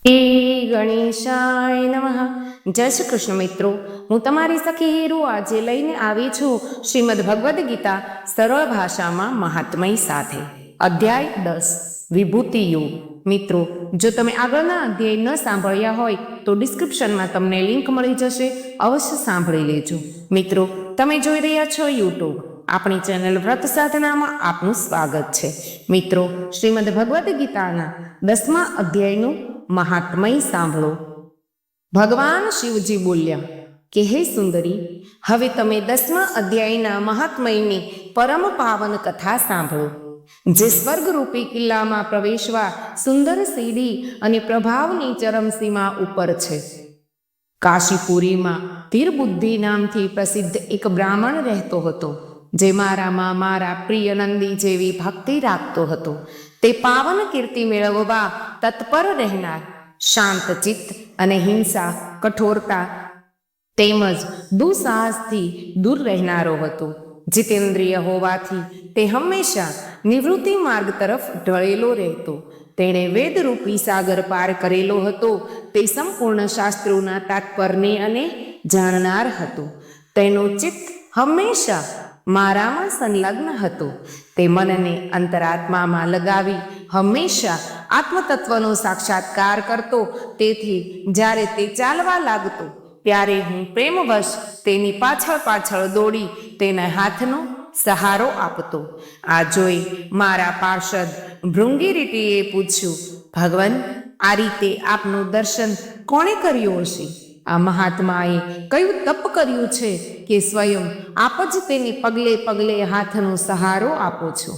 એ ગણેશાય નમઃ. જય શ્રી કૃષ્ણ મિત્રો, હું તમારી સખી હીરુ આજે લઈને આવી છું શ્રીમદ ભગવદ્ ગીતા સરળ ભાષામાં મહાત્મય સાથે. અધ્યાય 10 વિભૂતિ યોગ. મિત્રો, જો તમે આગળના અધ્યાય ન સાંભળ્યા હોય તો ડિસ્ક્રિપ્શનમાં તમને લિંક મળી જશે, અવશ્ય સાંભળી લેજો. મિત્રો, તમે જોઈ રહ્યા છો યુટ્યુબ. આપણી ચેનલ વ્રત સાધનામાં આપનું સ્વાગત છે. મિત્રો, શ્રીમદ ભગવદ્ ગીતાના 10મા અધ્યાયનું મહાત્મય સાંભળો. ભગવાન શિવજી બોલ્યા કે હે સુંદરી, હવે તમે 10મા અધ્યાયના મહાત્મયની પરમ પાવન કથા સાંભળો, જે સ્વર્ગરૂપી કિલ્લામાં પ્રવેશવા સુંદર સીડી અને પ્રભાવની ચરમસીમા ઉપર છે. કાશીપુરીમાં વીરબુદ્ધિ નામથી પ્રસિદ્ધ એક બ્રાહ્મણ રહેતો હતો, જે મારામાં મારા પ્રિય નંદી જેવી ભક્તિ રાખતો હતો. તે પાવન કીર્તિ મેળવવા તત્પર રહેનાર, શાંત ચિત્ત અને હિંસા, કઠોરતા તેમજ દુસ્સાહસથી દૂર રહેનારો હતો. જીતેન્દ્રિય હોવાથી તે હંમેશા નિવૃત્તિ માર્ગ તરફ ઢળેલો રહેતો. તેણે વેદરૂપી સાગર પાર કરેલો હતો. તે સંપૂર્ણ શાસ્ત્રોના તાત્પર્યને અને જાણનાર હતો. તેનું ચિત્ત હંમેશા મારામાં સંલગ્ન હતો. તે મનને અંતરાત્મામાં લગાવી હંમેશા આત્મતત્વનો સાક્ષાત્કાર કરતો. તેથી જ્યારે તે ચાલવા લાગતો ત્યારે હું પ્રેમવશ તેની પાછળ પાછળ દોડી તેના હાથનો સહારો આપતો. આ જોઈ મારા પાર્ષદ ભૃંગીરીટીએ પૂછ્યું, ભગવાન, આ રીતે આપનું દર્શન કોણે કર્યું હશે? આ મહાત્માએ કયું તપ કર્યું છે કે સ્વયં આપ જ તેની પગલે પગલે હાથનો સહારો આપો છો?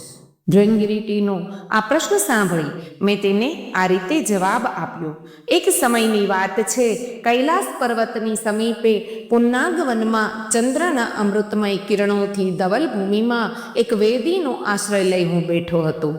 ભૃંગીરીટીનો આ પ્રશ્ન સાંભળી મેં તેને આ રીતે જવાબ આપ્યો. એક સમયની વાત છે. કૈલાસ પર્વતની સમીપે પુન્નાગવનમાં ચંદ્રના અમૃતમય કિરણોથી ધવલ ભૂમિમાં એક વેદીનો આશ્રય લઈ હું બેઠો હતો.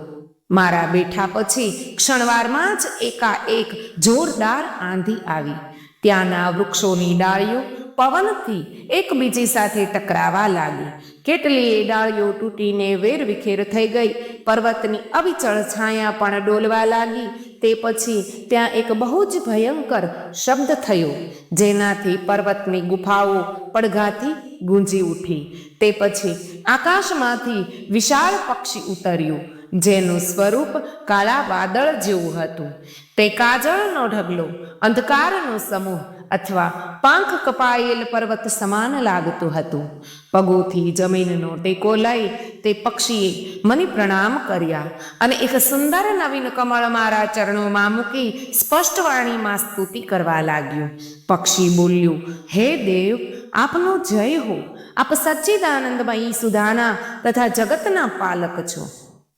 મારા બેઠા પછી ક્ષણવારમાં જ એકાએક જોરદાર આંધી આવી. ત્યાંના વૃક્ષોની ડાળીઓ પવનથી એકબીજી સાથે ટકરાવા લાગી. કેટલીય ડાળીઓ તૂટીને વેરવિખેર થઈ ગઈ. પર્વતની અવિચળ છાયા પણ ડોલવા લાગી. તે પછી ત્યાં એક બહુ જ ભયંકર શબ્દ થયો, જેનાથી પર્વતની ગુફાઓ પડઘાથી ગુંજી ઉઠી. તે પછી આકાશમાંથી વિશાળ પક્ષી ઉતર્યું, જેનું સ્વરૂપ કાળા વાદળ જેવું હતું. તે કાજળનો ઢગલો, અંધકારનો સમૂહ અથવા પાંખ કપાયેલ પર્વત સમાન લાગતું હતું. પગોથી જમીનનો ટેકો લઈ તે પક્ષીએ મને પ્રણામ કર્યા અને એક સુંદર નવીન કમળ મારા ચરણોમાં મૂકી સ્પષ્ટ વાણીમાં સ્તુતિ કરવા લાગ્યું. પક્ષી બોલ્યું, હે દેવ, આપનો જય હો. આપ સચ્ચિદાનંદમયી સુધાના તથા જગતના પાલક છો.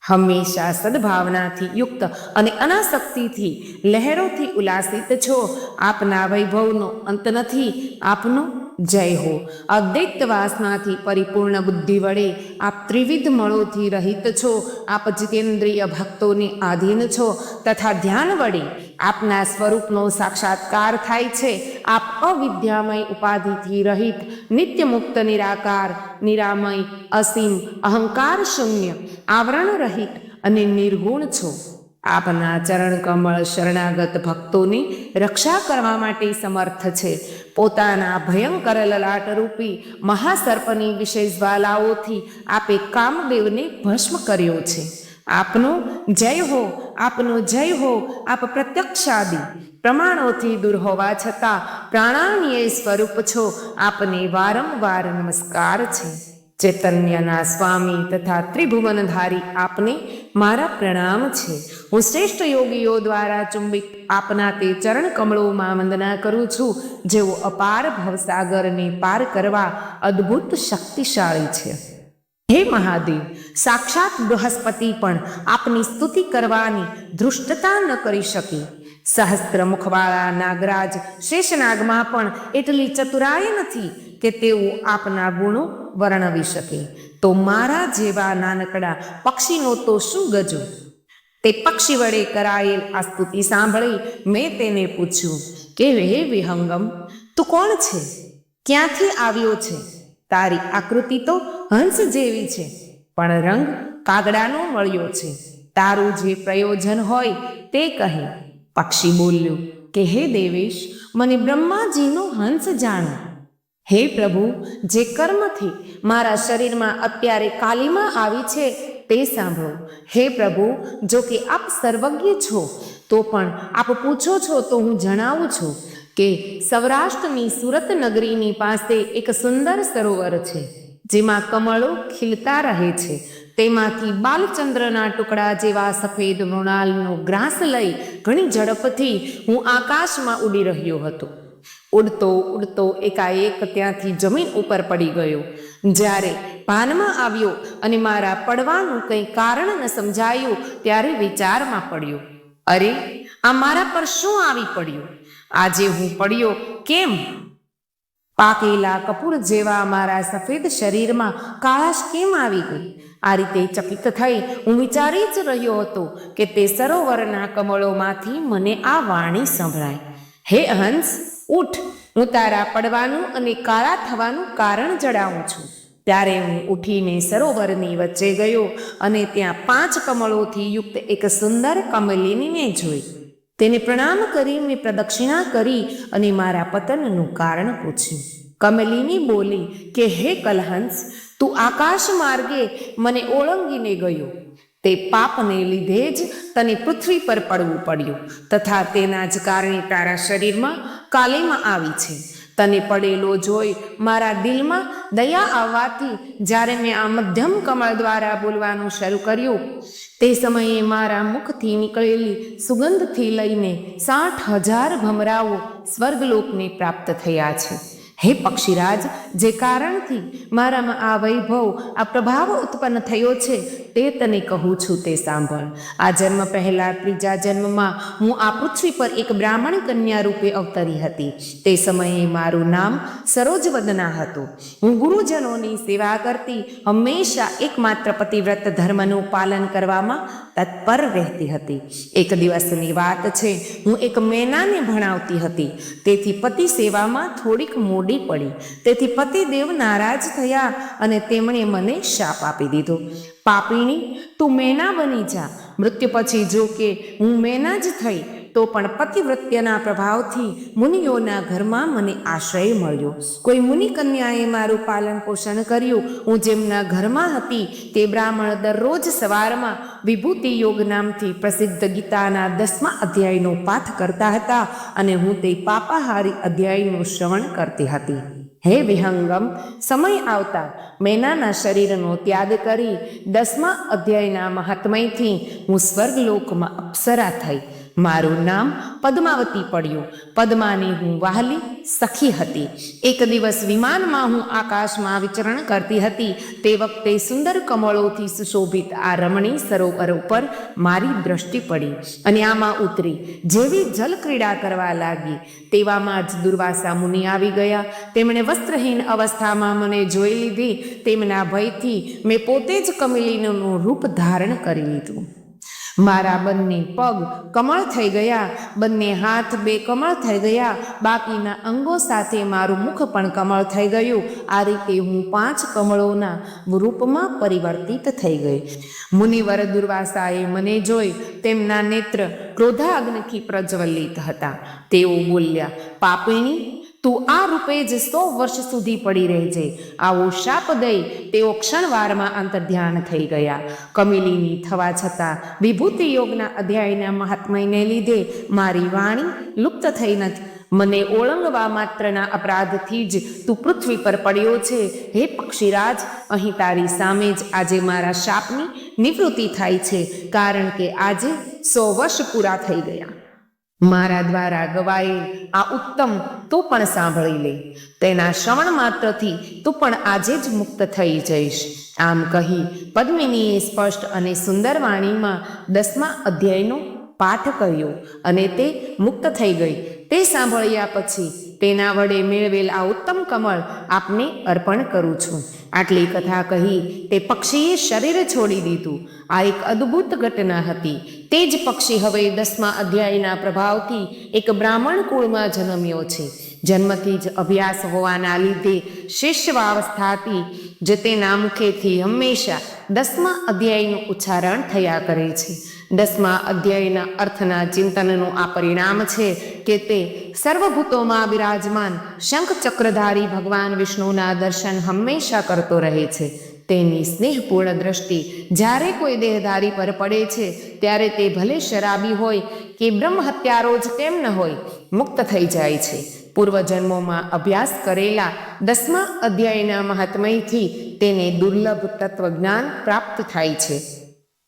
હંમેશા સદભાવનાથી યુક્ત અને અનાસક્તિથી લહેરોથી ઉલ્લાસિત છો. આપના વૈભવનો અંત નથી. આપનો જય હો. અદ્વૈત વાસનાથી પરિપૂર્ણ બુદ્ધિ વડે આપ ત્રિવિધ મળોથી રહિત છો. આપ જીતેન્દ્રિય ભક્તોને આધીન છો તથા ધ્યાન વડે આપના સ્વરૂપનો સાક્ષાત્કાર થાય છે. આપ અવિદ્યામય ઉપાધિથી રહિત, નિત્ય મુક્ત, નિરાકાર, નિરામય, અસીમ, અહંકાર શૂન્ય, આવરણ રહિત અને નિર્ગુણ છો. આપના ચરણ કમળ શરણાગત ભક્તોની રક્ષા કરવા માટે સમર્થ છે. પોતાના ભયંકર લલાટરૂપી મહાસર્પની વિશેષ જ્વાલાઓથી આપે કામદેવને ભસ્મ કર્યો છે. આપનો જય હો, આપનો જય હો. આપ પ્રત્યક્ષાદિ પ્રમાણોથી દૂર હોવા છતાં પ્રાણાન્યય સ્વરૂપ છો. આપને વારંવાર નમસ્કાર છે. ચૈતન્યના સ્વામી તથા ત્રિભુવનધારી આપને મારા પ્રણામ છે. હું શ્રેષ્ઠ યોગીઓ દ્વારા ચુંબિત આપના તે ચરણ કમળોમાં વંદના કરું છું, જેઓ અપાર ભવસાગરને પાર કરવા અદ્ભુત શક્તિશાળી છે. હે મહાદેવ, સાક્ષાત બૃહસ્પતિ પણ આપની સ્તુતિ કરવાની ધૃષ્ટતા ન કરી શકે. સહસ્ત્ર મુખવાળા નાગરાજ શેષનાગમાં પણ એટલી ચતુરાઈ નથી કે તેઓ આપના ગુણો વર્ણવી શકે. તો મારા જેવા નાનકડા પક્ષીનો તો શું ગજો? તે પક્ષી વડે કરાયેલ આ સ્તુતિ સાંભળી મેં તેને પૂછ્યું કે હે વિહંગમ, તું કોણ છે? ક્યાંથી આવ્યો છે? તારી આકૃતિ તો હંસ જેવી છે, પણ રંગ કાગડાનો મળ્યો છે. તારું જે પ્રયોજન હોય તે કહે. પક્ષી બોલ્યું, કે હે દેવેશ, મને બ્રહ્માજીનો હંસ જાણો. હે પ્રભુ, જે કર્મથી મારા શરીરમાં અત્યારે કાલીમાં આવી છે તે સાંભળો. હે પ્રભુ, જો કે આપ સર્વજ્ઞ છો તો પણ આપ પૂછો છો તો હું જણાવું છું કે સૌરાષ્ટ્રની સુરત નગરીની પાસે એક સુંદર સરોવર છે, જેમાં કમળો ખીલતા રહે છે. તેમાંથી બાલચંદ્રના ટુકડા જેવા સફેદ મૃણાલનો ગ્રાસ લઈ ઘણી ઝડપથી હું આકાશમાં ઉડી રહ્યો હતો. ઉડતો ઉડતો એકાએક ત્યાંથી જમીન ઉપર પડી ગયો. જ્યારે ભાનમાં આવ્યો અને મારા પડવાનું કંઈ કારણ ન સમજાયું ત્યારે વિચારમાં પડ્યો, અરે, આ મારા પર શું આવી પડ્યું? આજે હું પડ્યો કેમ? પાકેલા કપૂર જેવા મારા સફેદ શરીરમાં કાળાશ કેમ આવી ગઈ? આ રીતે ચકિત થઈ હું વિચારી જ રહ્યો હતો કે તે સરોવરના કમળોમાંથી મને આ વાણી સંભળાય, હે હંસ, ઉઠ, હું તારા પડવાનું અને કાળા થવાનું કારણ જણાવું છું. ત્યારે હું ઉઠીને સરોવરની વચ્ચે ગયો અને ત્યાં 5 કમળોથી યુક્ત એક સુંદર કમલિનીને જોઈ. તેને પ્રણામ કરી મેં પ્રદક્ષિણા કરી અને મારા પતનનું કારણ પૂછ્યું. કમલિની બોલી કે હે કલહંસ, તું આકાશ માર્ગે મને ઓળંગીને ગયો. તે પાપને લીધે જ તને પૃથ્વી પર પડવું પડ્યું તથા તેના જ કારણે તારા શરીરમાં કાલીમાં આવી છે. તને પડેલો જોઈ મારા દિલમાં દયા આવવાથી જ્યારે મેં આ મધ્યમ કમળ દ્વારા બોલવાનું શરૂ કર્યું તે સમયે મારા મુખથી નીકળેલી સુગંધથી લઈને 60,000 ભમરાઓ સ્વર્ગલોકને પ્રાપ્ત થયા છે. હે પક્ષીરાજ, જે કારણથી મારામાં આ વૈભવ, આ પ્રભાવ ઉત્પન્ન થયો છે તે તને કહું છું, તે સાંભળ. આ જન્મ પહેલા ત્રીજા જન્મમાં હું આ પૃથ્વી પર એક બ્રાહ્મણ કન્યા રૂપે અવતરી હતી. તે સમયે મારું નામ સરોજવદના હતું. હું ગુરુજનોની સેવા કરતી, હંમેશા એકમાત્ર પતિવ્રત ધર્મનું પાલન કરવામાં તત્પર રહેતી હતી. એક દિવસની વાત છે, હું એક મેનાને ભણાવતી હતી. તેથી પતિ સેવામાં થોડીક મોડી પડી. તેથી પતિદેવ નારાજ થયા અને તેમણે મને શાપ આપી દીધો, પાપીણી, તું મેના બની જા. મૃત્યુ પછી જો કે હું મેના જ થઈ તો પણ પતિવ્રત્યના પ્રભાવથી મુનિઓના ઘરમાં મને આશ્રય મળ્યો. કોઈ મુનિ કન્યાએ મારું પાલન પોષણ કર્યું. હું જેમના ઘરમાં હતી તે બ્રાહ્મણ દરરોજ સવારમાં વિભૂતિ યોગ નામથી પ્રસિદ્ધ ગીતાના 10મા અધ્યાયનો પાઠ કરતા હતા અને હું તે પાપાહારી અધ્યાયનું શ્રવણ કરતી હતી. હે વિહંગમ, સમય આવતા મેનાના શરીરનો ત્યાગ કરી 10મા અધ્યાયના મહાત્મયથી હું સ્વર્ગલોકમાં અપ્સરા થઈ. મારું નામ પદ્માવતી પડ્યું. પદ્માની હું વહાલી સખી હતી. એક દિવસ વિમાનમાં હું આકાશમાં વિચરણ કરતી હતી. તે વખતે સુંદર કમળોથી સુશોભિત આ રમણીય સરોવર ઉપર મારી દ્રષ્ટિ પડી અને આમાં ઉતરી જેવી જલક્રીડા કરવા લાગી તેવામાં જ દુર્વાસા મુનિ આવી ગયા. તેમણે વસ્ત્રહીન અવસ્થામાં મને જોઈ લીધી. તેમના ભયથી મેં પોતે જ કમલિનીનું રૂપ ધારણ કરી લીધું. મારા બંને પગ કમળ થઈ ગયા, બંને હાથ 2 કમળ થઈ ગયા, બાકીના અંગો સાથે મારું મુખ પણ કમળ થઈ ગયું. આ રીતે હું 5 કમળોના રૂપમાં પરિવર્તિત થઈ ગઈ. મુનિવર દુર્વાસાએ મને જોઈ તેમના નેત્ર ક્રોધાગ્નિથી પ્રજ્વલિત હતા. તેઓ બોલ્યા, પાપિણી, તું આ રૂપે જ 100 વર્ષ સુધી પડી રહેજે. આવો શાપ દઈ તેઓ ક્ષણવારમાં અંતર્ધ્યાન થઈ ગયા. કમલિની થવા છતાં વિભૂતિ યોગના અધ્યાયના મહાત્મ્યને લીધે મારી વાણી લુપ્ત થઈ નથી. મને ઓળંગવા માત્રના અપરાધથી જ તું પૃથ્વી પર પડ્યો છે. હે પક્ષીરાજ, અહીં તારી સામે જ આજે મારા શાપની નિવૃત્તિ થાય છે, કારણ કે આજે 100 વર્ષ પૂરા થઈ ગયા. મારા દ્વારા ગવાયેલ આ ઉત્તમ તું પણ સાંભળી લે. તેના શ્રવણ માત્રથી તું પણ આજે જ મુક્ત થઈ જઈશ. આમ કહી પદ્મિનીએ સ્પષ્ટ અને સુંદર વાણીમાં 10મા અધ્યાયનો પાઠ કર્યો અને તે મુક્ત થઈ ગઈ. તે સાંભળ્યા પછી તેના વડે મેળવેલ આ ઉત્તમ કમળ આપને અર્પણ કરું છું. આટલી કથા કહી તે પક્ષીએ શરીર છોડી દીધું. આ એક અદ્ભુત ઘટના હતી. તે જ પક્ષી હવે 10મા અધ્યાયના પ્રભાવથી એક બ્રાહ્મણ કુળમાં જન્મ્યો છે. જન્મથી જ અભ્યાસ હોવાના લીધે શિષ્યાવસ્થાથી જ તેના મુખેથી હંમેશા 10મા અધ્યાયનું ઉચ્ચારણ થયા કરે છે. 10મા અધ્યાયના અર્થના ચિંતનનું આ પરિણામ છે કે તે સર્વભૂતોમાં બિરાજમાન શંખ ચક્રધારી ભગવાન વિષ્ણુના દર્શન હંમેશા કરતો રહે છે. તેની સ્નેહપૂર્ણ દ્રષ્ટિ જ્યારે કોઈ દેહધારી પર પડે છે ત્યારે તે ભલે શરાબી હોય કે બ્રહ્મ હત્યારો જ કેમ ન હોય, મુક્ત થઈ જાય છે. પૂર્વજન્મોમાં અભ્યાસ કરેલા 10મા અધ્યાયના મહાત્મયથી તેને દુર્લભ તત્વજ્ઞાન પ્રાપ્ત થાય છે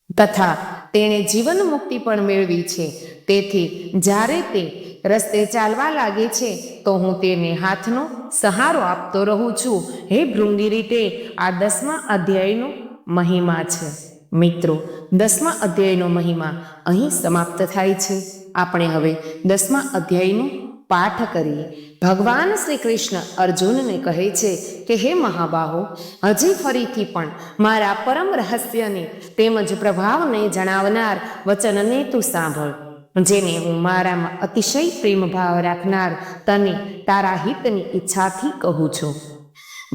તથા તેણે જીવન મુક્તિ પણ મેળવી છે. તેથી જ્યારે તે રસ્તે ચાલવા લાગે છે તો હું તેને હાથનો સહારો આપતો રહું છું. હે ભૃંગી રીતે આ 10મા અધ્યાયનો મહિમા છે. મિત્રો, 10મા અધ્યાયનો મહિમા અહીં સમાપ્ત થાય છે. આપણે હવે 10મા અધ્યાયનું પાઠ કરીએ. ભગવાન શ્રી કૃષ્ણ અર્જુનને કહે છે કે હે મહાબાહો, હજી ફરીથી પણ મારા પરમ રહસ્યને તેમજ પ્રભાવને જણાવનાર વચનને તું સાંભળ, જેને હું મારામાં અતિશય પ્રેમ ભાવ રાખનાર તને તારા હિતની ઈચ્છાથી કહું છું.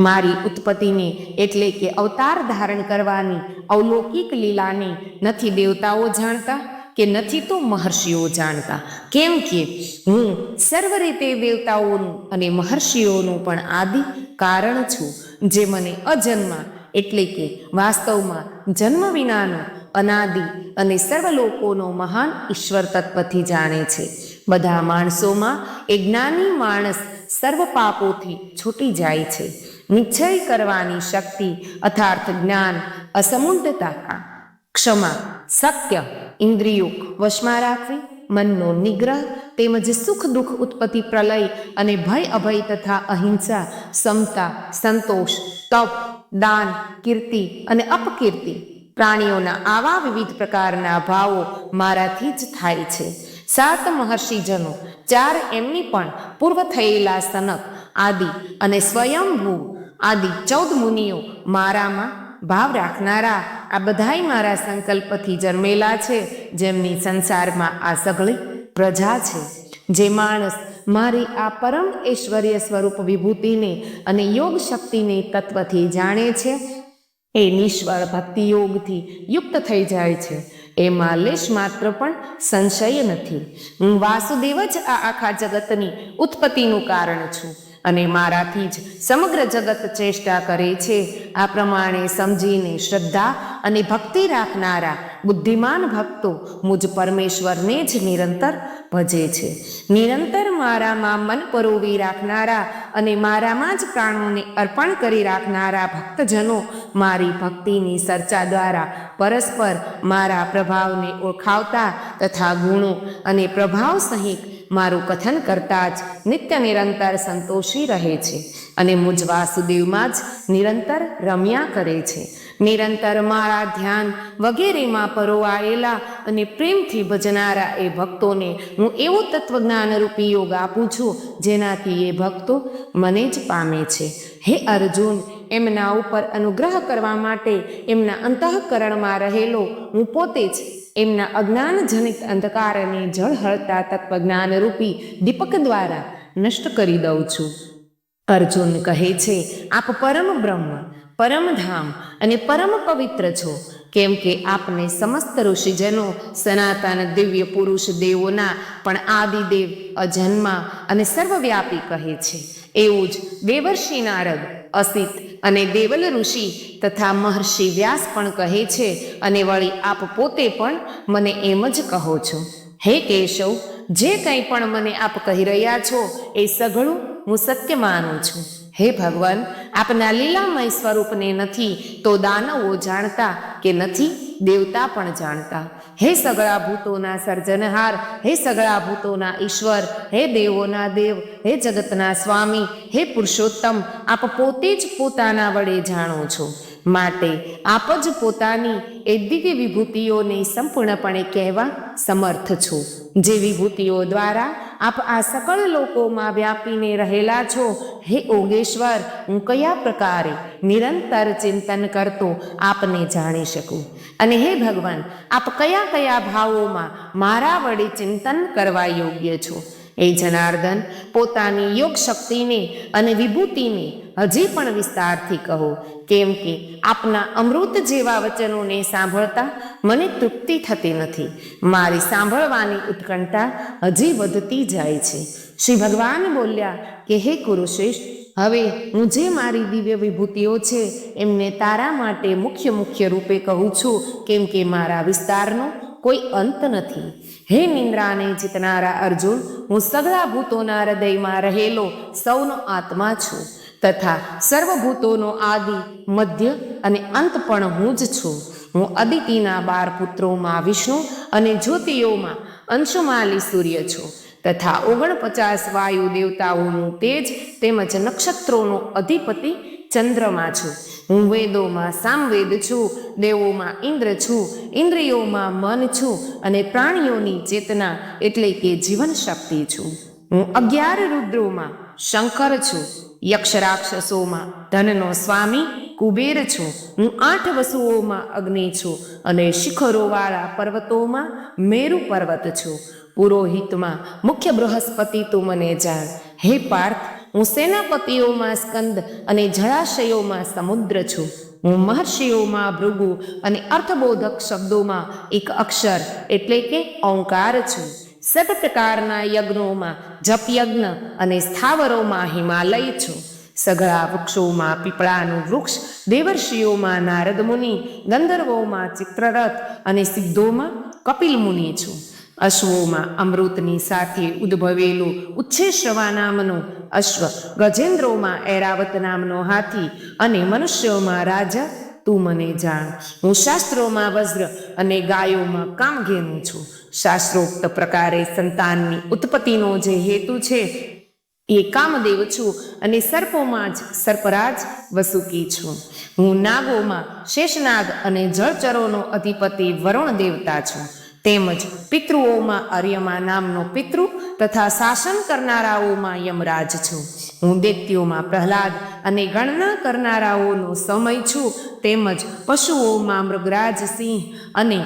મારી ઉત્પત્તિને એટલે કે અવતાર ધારણ કરવાની અવલૌકિક લીલાને નથી દેવતાઓ જાણતા કે નથી તો મહર્ષિઓ જાણતા, કેમ કે હું સર્વ રીતે દેવતાઓનું અને મહર્ષિઓનું પણ આદિ કારણ છું, જે મને અજન્મા એટલે કે વાસ્તવમાં જન્મ વિનાનો અનાદિ અને સર્વ લોકોનો મહાન ઈશ્વર તત્વથી જાણે છે. બધા માણસોમાં એક જ્ઞાની માણસ સર્વ પાપોથી છૂટી જાય છે. નિશ્ચય કરવાની શક્તિ અર્થાત જ્ઞાન, અસમુદ્ધતા, ક્ષમા, સત્ય, ઇન્દ્રિયો વશમાં રાખવી, મનનો નિગ્રહ તેમજ સુખ દુઃખ ઉત્પત્તિ પ્રલય અને ભય અભય તથા અહિંસા, સમતા, સંતોષ, તપ, દાન, કીર્તિ અને અપકીર્તિ, પ્રાણીઓના આવા વિવિધ પ્રકારના ભાવો મારાથી જ થાય છે. 7 મહર્ષિજનો, 4 એમની પણ પૂર્વ થયેલા સનક આદિ અને સ્વયંભૂ આદિ 14 મુનિઓ મારામાં ભાવ રાખનારા, આ બધાય મારા સંકલ્પથી જન્મેલા છે, જેમની સંસારમાં આ સઘળી પ્રજા છે. જે માણસ મારી આ પરમ ઐશ્વર્ય સ્વરૂપ વિભૂતિને અને યોગ શક્તિને તત્વથી જાણે છે એ નિષ્ફળ ભક્તિ યોગથી યુક્ત થઈ જાય છે. એમાં લેશ માત્ર પણ સંશય નથી. હું વાસુદેવ જ આ આખા જગતની ઉત્પત્તિનું કારણ છું અને મારાથી જ સમગ્ર જગત ચેષ્ટા કરે છે. આ પ્રમાણે સમજીને શ્રદ્ધા અને ભક્તિ રાખનારા બુદ્ધિમાન ભક્તો મુજ પરમેશ્વરને જ નિરંતર ભજે છે. નિરંતર મારામાં મન પરોવી રાખનારા અને મારામાં જ પ્રાણોને અર્પણ કરી રાખનારા ભક્તજનો મારી ભક્તિની ચર્ચા દ્વારા પરસ્પર મારા પ્રભાવને ઓળખાવતા તથા ગુણો અને પ્રભાવ સહિત મારું કથન કરતા જ નિત્ય નિરંતર સંતોષી રહે છે અને મુજ વાસુદેવમાં જ નિરંતર રમ્યા કરે છે. નિરંતર મારા ધ્યાન વગેરેમાં પરોવાયેલા અને પ્રેમથી ભજનારા એ ભક્તોને હું એવું તત્વજ્ઞાન રૂપી યોગ આપું છું, જેનાથી એ ભક્તો મને જ પામે છે. હે અર્જુન, એમના ઉપર અનુગ્રહ કરવા માટે એમના અંતઃકરણમાં રહેલો હું પોતે જ એમના અજ્ઞાનજનિત અંધકારને જળહળતા તત્વજ્ઞાન રૂપી દીપક દ્વારા નષ્ટ કરી દઉં છું. અર્જુન કહે છે, આપ પરમ બ્રહ્મ, પરમધામ અને પરમ પવિત્ર છો, કેમ કે આપને સમસ્ત ઋષિજનો સનાતન દિવ્ય પુરુષ દેવોના પણ આદિદેવ, અજન્મા અને સર્વવ્યાપી કહે છે. એવું જ દેવર્ષિ નારદ, અસિત અને દેવલ ઋષિ તથા મહર્ષિ વ્યાસ પણ કહે છે અને વળી આપ પોતે પણ મને એમ જ કહો છો. હે કેશવ, જે કંઈ પણ મને આપ કહી રહ્યા છો એ સઘળું હું સત્ય માનું છું. હે ભગવાન, આપના લીલામય સ્વરૂપને નથી તો દાનવો જાણતા કે નથી દેવતા પણ જાણતા. હે સગળા ભૂતોના સર્જનહાર, હે સગળા ભૂતોના ઈશ્વર, હે દેવોના દેવ, હે જગતના સ્વામી, હે પુરુષોત્તમ, આપ પોતે જ પોતાના વડે જાણો છો. માટે આપ જ પોતાની એ દિવ્ય વિભૂતિઓને સંપૂર્ણપણે કહેવા સમર્થ છો, જે વિભૂતિઓ દ્વારા આપ આ સકળ લોકોમાં વ્યાપીને રહેલા છો. હે ઓગેશ્વર, હું કયા પ્રકારે નિરંતર ચિંતન કરતો આપને જાણી શકું? અને હે ભગવાન, આપ કયા કયા ભાવોમાં મારા વડે ચિંતન કરવા યોગ્ય છો? એ જનાર્દન, પોતાની યોગ શક્તિને અને વિભૂતિને હજી પણ વિસ્તારથી કહો, કેમ કે આપના અમૃત જેવા વચનોને સાંભળતા મને તૃપ્તિ થતી નથી. મારી સાંભળવાની ઉત્કંઠા હજી વધતી જાય છે. શ્રી ભગવાન બોલ્યા કે હે કુરુશ્રેષ્ઠ, હવે હું જે મારી દિવ્ય વિભૂતિઓ છે એમને તારા માટે મુખ્ય રૂપે કહું છું, કેમ કે મારા વિસ્તારનો કોઈ અંત નથી. હે નિંદ્રાને જીતનારા અર્જુન, હું સગળા ભૂતોના હૃદયમાં રહેલો સૌનો આત્મા છું તથા સર્વભૂતોનો આદિ, મધ્ય અને અંત પણ હું જ છું. હું અદિતિના 12 પુત્રોમાં વિષ્ણુ અને જ્યોતિઓમાં અંશુમાલી સૂર્ય છું તથા 49 વાયુ દેવતાઓનું તેજ તેમજ નક્ષત્રોનો અધિપતિ ચંદ્રમા છું. હું વેદોમાં સામવેદ છું, દેવોમાં ઇન્દ્ર છું, ઇન્દ્રિયોમાં મન છું અને પ્રાણીઓની ચેતના એટલે કે જીવન શક્તિ છું. હું 11 રુદ્રોમાં શંકર છું, યક્ષ રાક્ષસોમાં ધનનો સ્વામી કુબેર છું. હું 8 વસુઓમાં અગ્નિ છું અને શિખરોવાળા પર્વતોમાં મેરુ પર્વત છું. પુરોહિતમાં મુખ્ય બૃહસ્પતિ તું મને જાણ. હે પાર્થ, હું સેનાપતિઓમાં સ્કંદ અને જળાશયોમાં સમુદ્ર છું. હું મહર્ષિઓમાં ભૃગુ અને અર્થબોધક શબ્દોમાં એક અક્ષર એટલે કે ઓંકાર છું. 7 પ્રકારના યજ્ઞોમાં જપયજ્ઞ અને સ્થાવરોમાં હિમાલય છું. સઘળા વૃક્ષોમાં પીપળાનું વૃક્ષ, દેવર્ષિઓમાં નારદ મુનિ, ગંધર્વોમાં ચિત્રરથ અને સિદ્ધોમાં કપિલ મુનિ છું. અશ્વોમાં અમૃતની સાથે ઉદ્ભવેલું ઉચ્છેશ્રવા નામનો અશ્વ, ગજેન્દ્રોમાં ઐરાવત નામનો હાથી અને મનુષ્યોમાં રાજા તું મને જાણ. હું શાસ્ત્રોમાં વજ્ર અને ગાયોમાં કામધેનુ છું. શાસ્ત્રોક્ત પ્રકારે સંતાનની ઉત્પત્તિનો જે હેતુ છે એ કામદેવ છું અને સર્પોમાં જ સર્પરાજ વસુકી છું. હું નાગોમાં શેષનાગ અને જળચરોનો અધિપતિ વરુણ દેવતા છું. તેમજ પિતૃઓમાં અર્યમા નામનો પિતૃ તથા શાસન કરનારાઓમાં યમરાજ છું. હું દૈત્યોમાં પ્રહલાદ અને ગણના કરનારાઓનો સમય છું. તેમજ પશુઓમાં મૃગરાજ સિંહ અને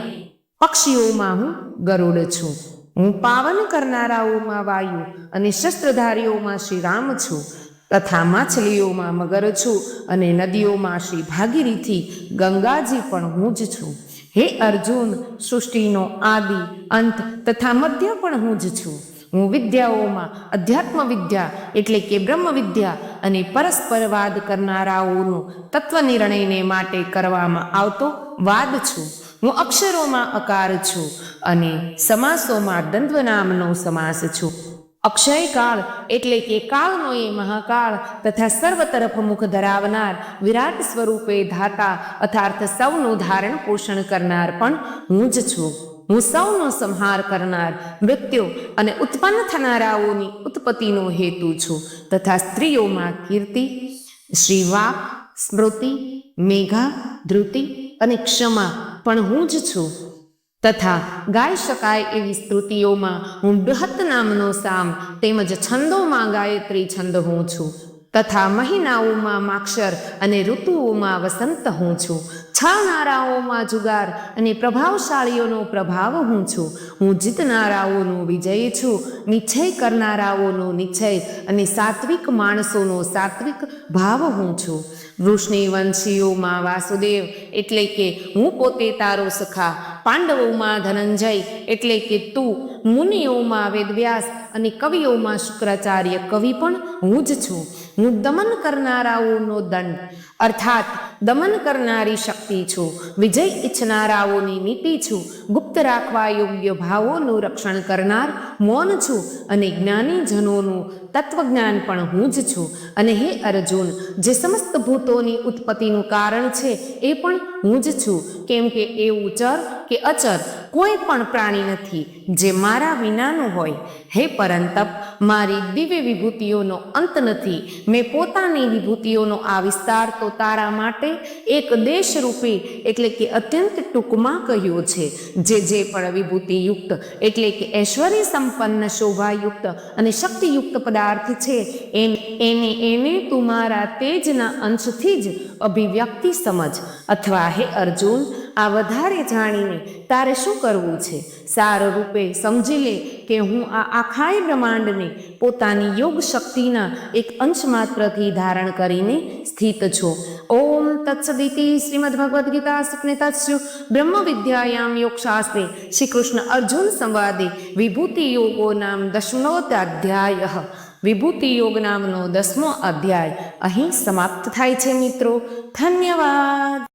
પક્ષીઓમાં હું ગરુડ છું. હું પાવન કરનારાઓમાં વાયુ અને શસ્ત્રધારીઓમાં શ્રી રામ છું તથા માછલીઓમાં મગર છું અને નદીઓમાં શ્રી ભાગીરથી ગંગાજી પણ હું જ છું. હે અર્જુન, સૃષ્ટિનો આદિ, અંત તથા મધ્ય પણ હું જ છું. હું વિદ્યાઓમાં અધ્યાત્મ વિદ્યા એટલે કે બ્રહ્મ વિદ્યા અને પરસ્પર વાદ કરનારાઓનો તત્વ નિર્ણયને માટે કરવામાં આવતો વાદ છું. હું અક્ષરોમાં અકાર છું અને સમાસોમાં દ્વંદ્વ નામનો સમાસ છું. અક્ષય કાળ એટલે કે કાળનો એ મહાકાળ તથા સર્વ તરફ મુખ ધરાવનાર વિરાટ સ્વરૂપે ધાતા અર્થાત સૌનું ધારણ પોષણ કરનાર પણ હું જ છું. હું સૌનો સંહાર કરનાર, મૃત્યુ અને ઉત્પન્ન થનારાઓની ઉત્પત્તિનો હેતુ છું તથા સ્ત્રીઓમાં કીર્તિ, શ્રીવાક, સ્મૃતિ, મેઘા, ધૃતિ અને ક્ષમા પણ હું જ છું તથા ગાઈ શકાય એવી સ્તુતિઓમાં હું બૃહત નામનો સામ તેમજ છંદોમાં ગાયત્રી છંદ હું છું તથા મહિનાઓમાં માક્ષર અને ઋતુઓમાં વસંત હું છું. છાળનારાઓમાં જુગાર અને પ્રભાવશાળીઓનો પ્રભાવ હું છું. હું જીતનારાઓનો વિજય છું, નિશ્ચય કરનારાઓનો નિશ્ચય અને સાત્વિક માણસોનો સાત્વિક ભાવ હું છું. વૃષ્ણિ વંશીઓમાં વાસુદેવ એટલે કે હું પોતે તારો સખા, પાંડવોમાં ધનંજય એટલે કે તું, મુનિઓમાં વેદવ્યાસ અને કવિઓમાં શુક્રાચાર્ય કવિ પણ હું જ છું. હું દમન કરનારાઓનો દંડ અર્થાત દમન કરનારી શક્તિ છું. વિજય ઈચ્છનારાઓની નીતિ છું. ગુપ્ત રાખવા યોગ્ય ભાવોનું રક્ષણ કરનાર મૌન છું અને જ્ઞાની જનોનું તત્વજ્ઞાન પણ હું જ છું. અને હે અર્જુન, જે સમસ્ત ભૂતોની ઉત્પત્તિનું કારણ છે એ પણ હું જ છું, કેમ કે એવું ચર કે અચર કોઈ પણ પ્રાણી નથી જે મારા વિનાનું હોય. હે પરંતપ, મારી દિવ્ય વિભૂતિઓનો અંત નથી. મેં પોતાની વિભૂતિઓનો આ વિસ્તાર તો તારા માટે એક દેશ રૂપે એટલે કે અત્યંત ટૂંકમાં કહ્યો છે. જે પણ વિભૂતિયુક્ત એટલે કે ઐશ્વર્ય સંપન્ન, શોભાયુક્ત અને શક્તિયુક્ત પદાર્થ છે એને તું મારા તેજના અંશથી જ અભિવ્યક્તિ સમજ. અથવા હે અર્જુન, આ વધારે જાણીને તારે શું કરવું છે? સાર રૂપે સમજી લે કે હું આ આખાય બ્રહ્માંડને પોતાની યોગ શક્તિના એક અંશ માત્રથી ધારણ કરીને સ્થિત છું. ઓમ તત્સદિતિ શ્રીમદ ભગવદ્ ગીતા સુપનિતસ્યુ બ્રહ્મ વિદ્યાયામ યોગશાસ્ત્રે શ્રી કૃષ્ણ અર્જુન સંવાદે વિભૂતિ યોગો નામ 10મો અધ્યાય. વિભૂતિ યોગ નામનો 10મો અધ્યાય અહીં સમાપ્ત થાય છે મિત્રો. ધન્યવાદ.